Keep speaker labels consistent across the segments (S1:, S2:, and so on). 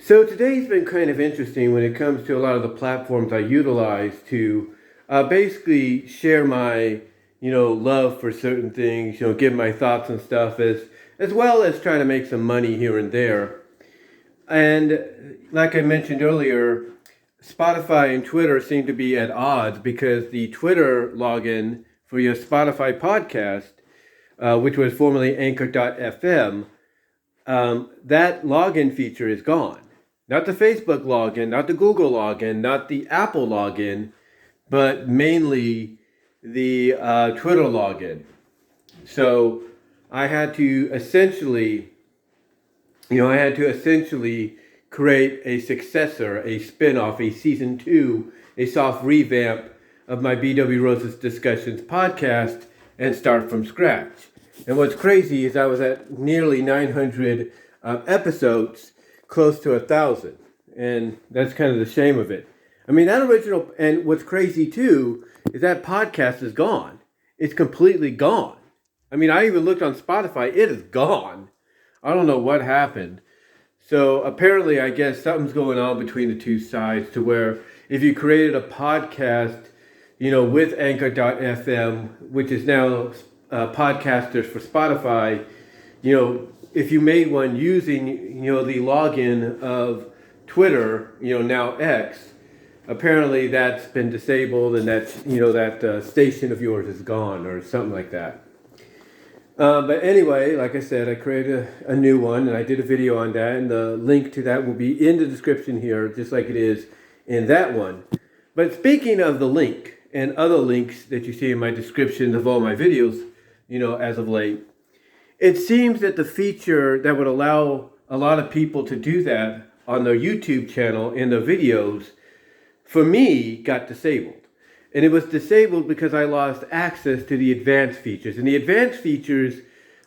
S1: So today's been kind of interesting when it comes to a lot of the platforms I utilize to basically share my, love for certain things, give my thoughts and stuff as well as try to make some money here and there. And like I mentioned earlier, Spotify and Twitter seem to be at odds because the Twitter login for your Spotify podcast, which was formerly Anchor.fm, that login feature is gone. Not the Facebook login, not the Google login, not the Apple login, but mainly the Twitter login. So I had to essentially, create a successor, a spin-off, a season 2, a soft revamp of my BW Roses Discussions podcast and start from scratch. And what's crazy is I was at nearly 900 episodes, close to 1,000. And that's kind of the shame of it. I mean, that original, and what's crazy too, is that podcast is gone. It's completely gone. I mean, I even looked on Spotify, it is gone. I don't know what happened. So apparently, I guess something's going on between the two sides to where if you created a podcast, with Anchor.fm, which is now podcasters for Spotify, if you made one using, the login of Twitter, now X, apparently that's been disabled and that's, that station of yours is gone or something like that. But anyway, like I said, I created a new one and I did a video on that, and the link to that will be in the description here, just like it is in that one. But speaking of the link and other links that you see in my description of all my videos, as of late, it seems that the feature that would allow a lot of people to do that on their YouTube channel in their videos, for me, got disabled. And it was disabled because I lost access to the advanced features. And the advanced features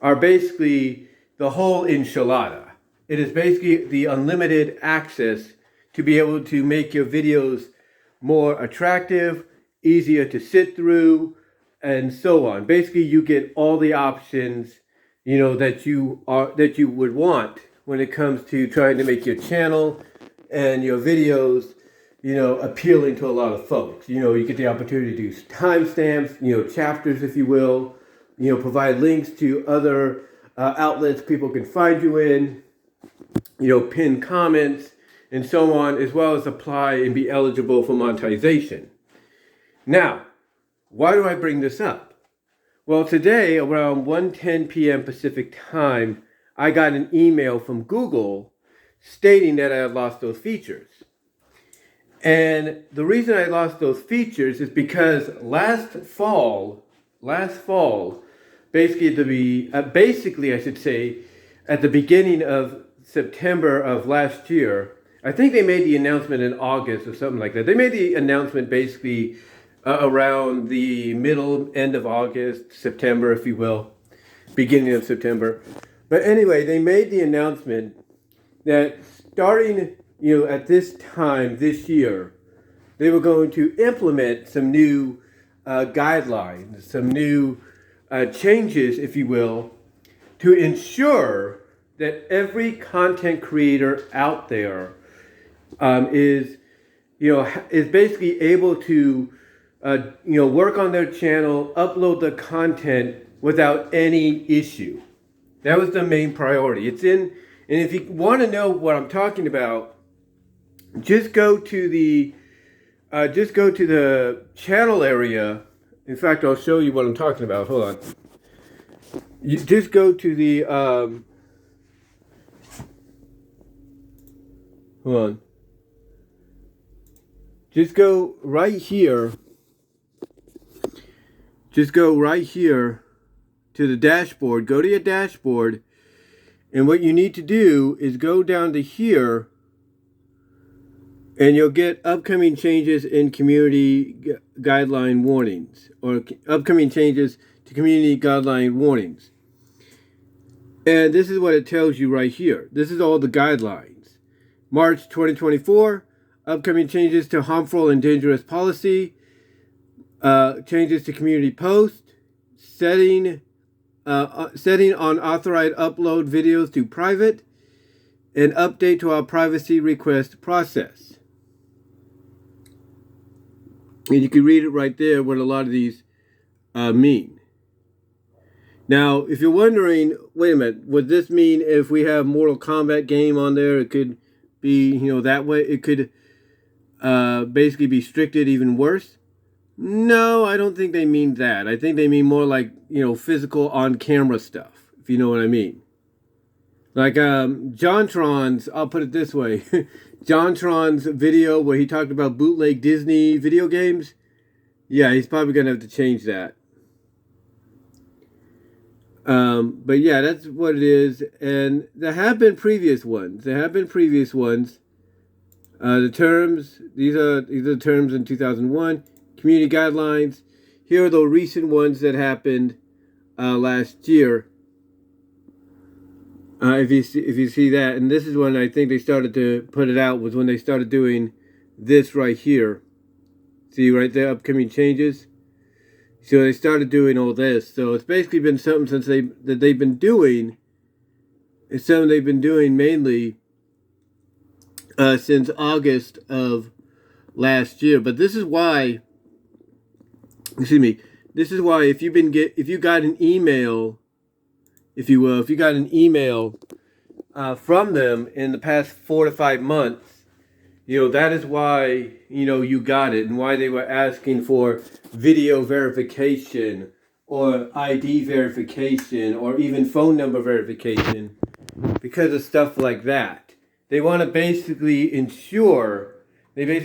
S1: are basically the whole enchilada. It is basically the unlimited access to be able to make your videos more attractive, easier to sit through, and so on. Basically, you get all the options, that you would want when it comes to trying to make your channel and your videos, appealing to a lot of folks. You get the opportunity to do timestamps, chapters, if you will, provide links to other outlets people can find you in, pin comments, and so on, as well as apply and be eligible for monetization. Now, why do I bring this up? Well, today, around 1:10 p.m. Pacific time, I got an email from Google stating that I had lost those features. And the reason I lost those features is because last fall, basically I should say, at the beginning of September of last year, I think they made the announcement in August or something like that. They made the announcement basically around the end of August, September, if you will, beginning of September. But anyway, they made the announcement that starting, at this time this year, they were going to implement some new guidelines, some new changes, if you will, to ensure that every content creator out there is basically able to work on their channel, upload the content without any issue. That was the main priority. And if you want to know what I'm talking about, just go to the channel area. In fact, I'll show you what I'm talking about. Hold on. You just go to the hold on. Just go right here. Just go right here to the dashboard. Go to your dashboard. And what you need to do is go down to here, and you'll get upcoming changes in community guideline warnings, or upcoming changes to community guideline warnings. And this is what it tells you right here. This is all the guidelines. March 2024, upcoming changes to harmful and dangerous policy, changes to community post, setting on authorized upload videos to private, an update to our privacy request process. And you can read it right there what a lot of these mean. Now, if you're wondering, wait a minute, would this mean if we have Mortal Kombat game on there, it could be, that way? It could basically be restricted even worse? No, I don't think they mean that. I think they mean more like, physical on-camera stuff, if you know what I mean. Like JonTron's, I'll put it this way, JonTron's video where he talked about bootleg Disney video games, yeah, he's probably going to have to change that. But yeah, that's what it is. And there have been previous ones. The terms, these are the terms in 2001, community guidelines. Here are the recent ones that happened last year. If you see that, and this is when I think they started to put it out, was when they started doing this right here. See right there, upcoming changes. So they started doing all this. So it's basically been something that they've been doing. It's something they've been doing mainly since August of last year. But this is why. This is why if you got an email, if you will, if you got an email from them in the past 4 to 5 months, that is why, you got it, and why they were asking for video verification or ID verification or even phone number verification, because of stuff like that. They want to basically ensure that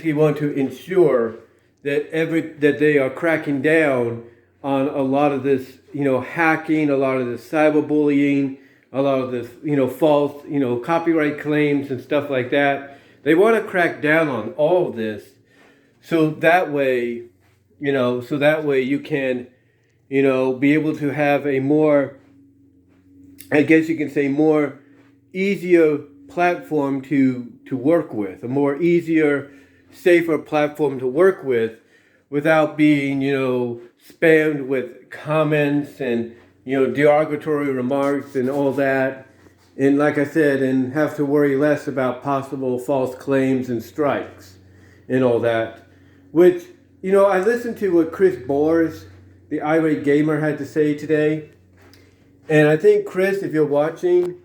S1: they are cracking down on a lot of this, hacking, a lot of this cyberbullying, a lot of this, false, copyright claims and stuff like that. They want to crack down on all of this, so that way you can, be able to have a more, I guess you can say, more easier platform to work with, a more easier, safer platform to work with, without being, spammed with comments and, derogatory remarks and all that. And like I said, and have to worry less about possible false claims and strikes and all that. Which, I listened to what Chris Bors, the irate gamer, had to say today. And I think, Chris, if you're watching,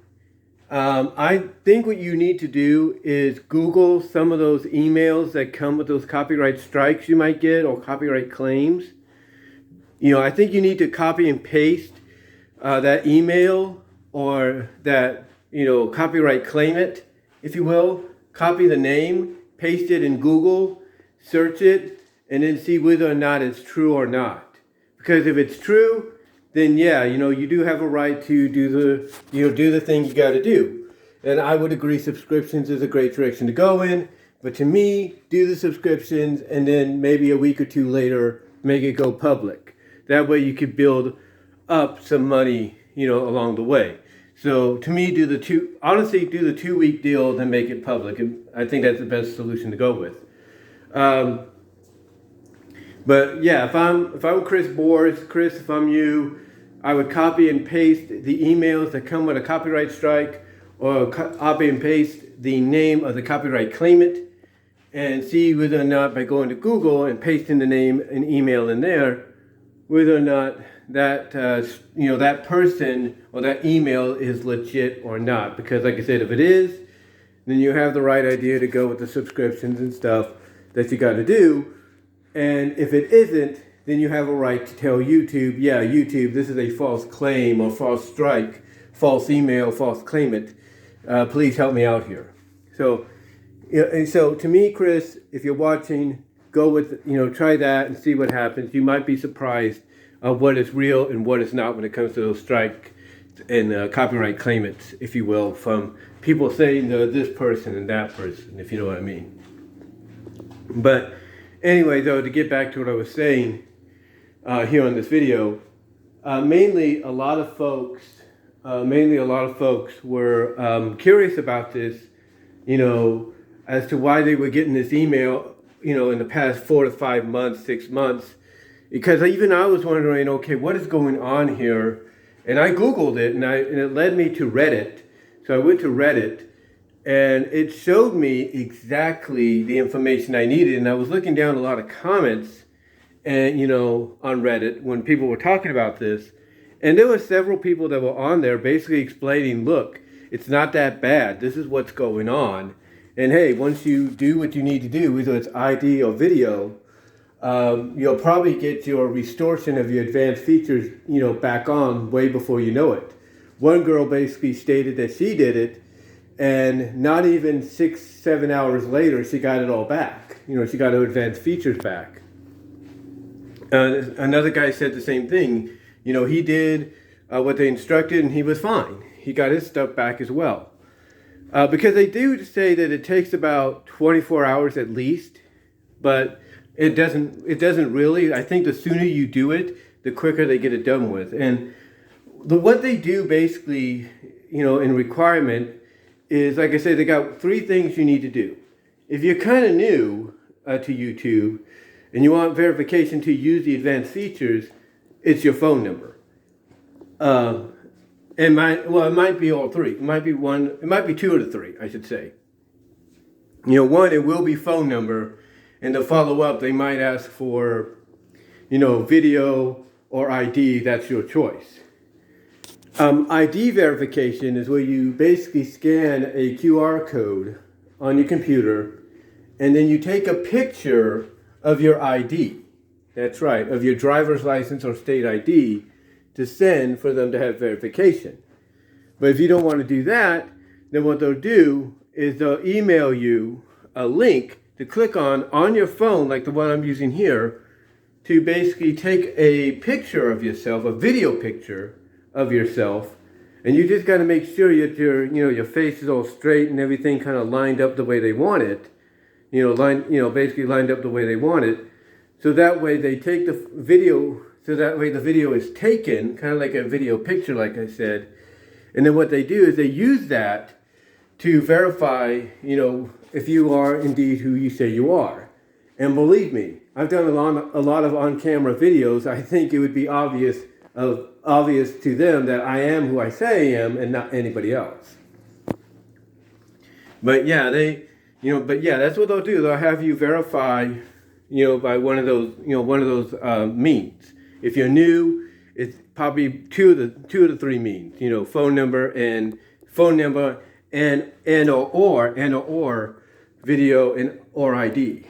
S1: I think what you need to do is Google some of those emails that come with those copyright strikes you might get or copyright claims. I think you need to copy and paste that email or that, copyright claim it, if you will. Copy the name, paste it in Google, search it, and then see whether or not it's true or not. Because if it's true, then yeah, you do have a right to do the thing you got to do. And I would agree subscriptions is a great direction to go in. But to me, do the subscriptions and then maybe a week or two later, make it go public. That way you could build up some money, along the way. So to me, do the 2-week deal, then make it public. And I think that's the best solution to go with. But yeah, if I'm Chris Bors, Chris, if I'm you, I would copy and paste the emails that come with a copyright strike, or copy and paste the name of the copyright claimant, and see whether or not, by going to Google and pasting the name and email in there, whether or not that that person or that email is legit or not. Because like I said, if it is, then you have the right idea to go with the subscriptions and stuff that you got to do. And if it isn't, then you have a right to tell YouTube, yeah, YouTube, this is a false claim or false strike, false email, false claimant. Please help me out here. So, and so to me, Chris, if you're watching, go with, try that and see what happens. You might be surprised of what is real and what is not when it comes to those strike and copyright claimants, if you will, from people saying this person and that person, if you know what I mean. But anyway, though, to get back to what I was saying here on this video, mainly a lot of folks were curious about this, as to why they were getting this email, in the past 4 to 5 months, 6 months, because even I was wondering, okay, what is going on here? And I Googled it, and it led me to Reddit. So I went to Reddit, and it showed me exactly the information I needed. And I was looking down a lot of comments, and on Reddit when people were talking about this, and there were several people that were on there basically explaining, look, it's not that bad. This is what's going on. And hey, once you do what you need to do, whether it's ID or video, you'll probably get your restoration of your advanced features, back on way before you know it. One girl basically stated that she did it, and not even 6-7 hours later, she got it all back. She got her advanced features back. Another guy said the same thing. He did what they instructed, and he was fine. He got his stuff back as well. Because they do say that it takes about 24 hours at least, but it doesn't really. I think the sooner you do it, the quicker they get it done with. And what they do basically, in requirement is, like I said, they got 3 things you need to do. If you're kind of new to YouTube and you want verification to use the advanced features, it's your phone number. It might be all 3. It might be 1. It might be 2 of the 3, I should say. 1, it will be phone number, and to follow up, they might ask for, video or ID. That's your choice. ID verification is where you basically scan a QR code on your computer, and then you take a picture of your ID. That's right, of your driver's license or state ID, to send for them to have verification. But if you don't want to do that, then what they'll do is they'll email you a link to click on your phone, like the one I'm using here, to basically take a picture of yourself, a video picture of yourself, and you just got to make sure that your face is all straight and everything kind of lined up the way they want it, basically lined up the way they want it, so that way they take the video. So that way the video is taken, kind of like a video picture, like I said. And then what they do is they use that to verify, if you are indeed who you say you are. And believe me, I've done a lot of on-camera videos. I think it would be obvious to them that I am who I say I am and not anybody else. But yeah, that's what they'll do. They'll have you verify, by one of those means. If you're new, it's probably two of the 3 means. Phone number and or video and or ID.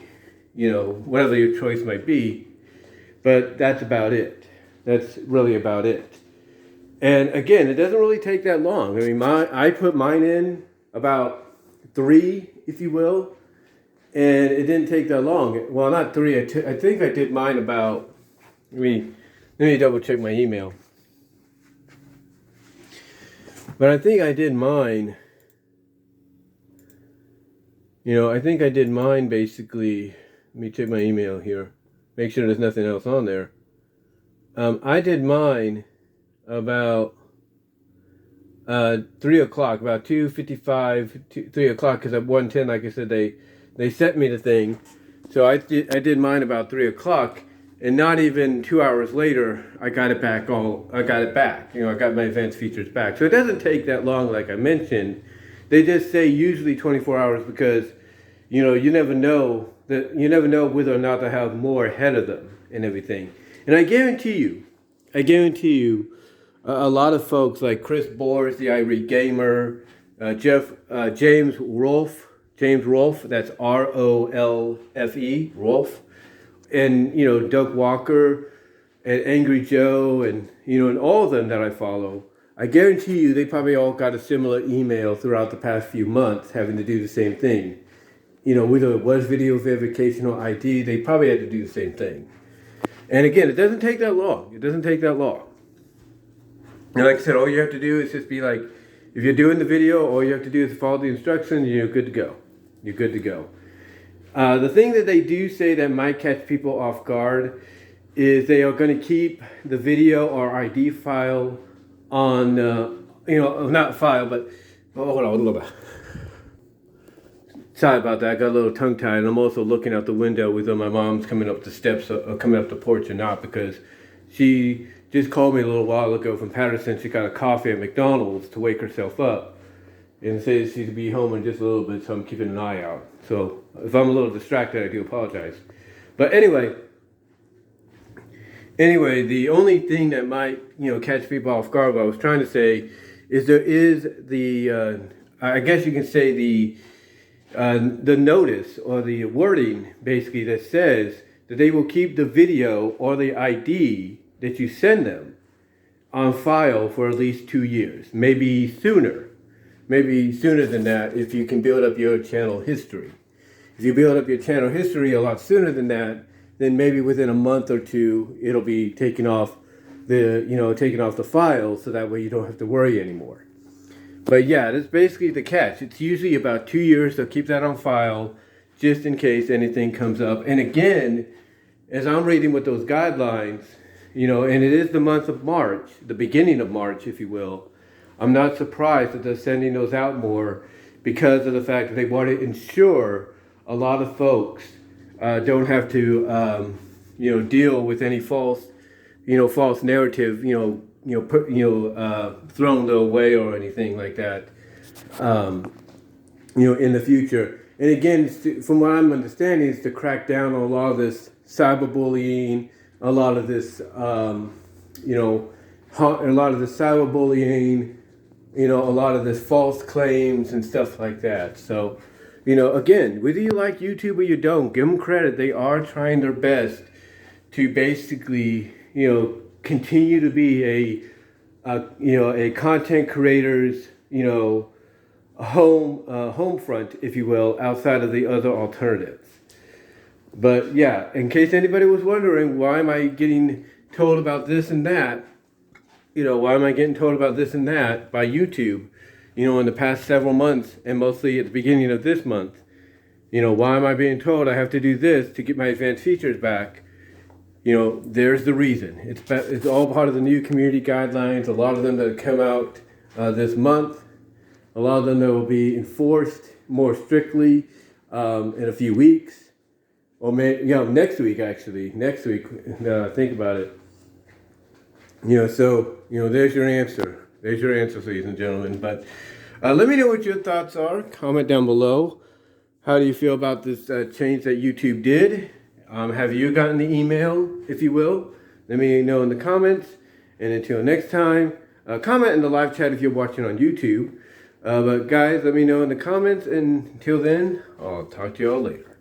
S1: Whatever your choice might be. But that's about it. That's really about it. And again, it doesn't really take that long. I mean, I put mine in about 3, if you will, and it didn't take that long. Well, not 3. I think I did mine about. Let me double check my email. But I think I did mine. I think I did mine basically. Let me check my email here. Make sure there's nothing else on there. I did mine about 3 o'clock, about 2:55, 3 o'clock, because at 1:10, like I said, they sent me the thing. So I did mine about 3 o'clock. And not even 2 hours later, I got it back. I got my advanced features back. So it doesn't take that long, like I mentioned. They just say usually 24 hours because, you never know whether or not they have more ahead of them and everything. And I guarantee you, a lot of folks like Chris Boris, the Irate Gamer, James Rolfe, that's ROLFE, Rolfe. And, Doug Walker and Angry Joe and all of them that I follow, I guarantee you they probably all got a similar email throughout the past few months having to do the same thing. Whether it was video verification or ID, they probably had to do the same thing. And again, it doesn't take that long. And like I said, all you have to do is just be like, if you're doing the video, all you have to do is follow the instructions and you're good to go. The thing that they do say that might catch people off guard is they are going to keep the video or ID file on, not file, but, hold on a little bit. Sorry about that, I got a little tongue-tied, and I'm also looking out the window whether my mom's coming up the steps or coming up the porch or not, because she just called me a little while ago from Patterson. She got a coffee at McDonald's to wake herself up. and says she's to be home in just a little bit, so I'm keeping an eye out. So if I'm a little distracted, I do apologize. But anyway, the only thing that might, catch people off guard, what I was trying to say, is there is the, I guess you can say the notice or the wording basically that says that they will keep the video or the ID that you send them on file for at least 2 years, maybe sooner than that if you can build up your channel history. If you build up your channel history a lot sooner than that, then maybe within a month or two it'll be taken off the file, so that way you don't have to worry anymore. But yeah, that's basically the catch. It's usually about 2 years. They'll keep that on file just in case anything comes up. And again, as I'm reading with those guidelines, and it is the month of March, the beginning of March, if you will, I'm not surprised that they're sending those out more, because of the fact that they want to ensure a lot of folks don't have to, deal with any false narrative, thrown their way or anything like that, in the future. And again, from what I'm understanding, is to crack down on a lot of this cyberbullying, a lot of this, a lot of this false claims and stuff like that. So, again, whether you like YouTube or you don't, give them credit. They are trying their best to basically, continue to be a content creator's, home front, if you will, outside of the other alternatives. But yeah, in case anybody was wondering, why am I getting told about this and that? Why am I getting told about this and that by YouTube, in the past several months, and mostly at the beginning of this month? Why am I being told I have to do this to get my advanced features back? There's the reason. It's all part of the new community guidelines. A lot of them that come out this month. A lot of them that will be enforced more strictly in a few weeks. Or next week, actually. Next week, think about it. There's your answer. There's your answer, ladies and gentlemen. But let me know what your thoughts are. Comment down below. How do you feel about this change that YouTube did? Have you gotten the email, if you will? Let me know in the comments. And until next time, comment in the live chat if you're watching on YouTube. But guys, let me know in the comments. And until then, I'll talk to you all later.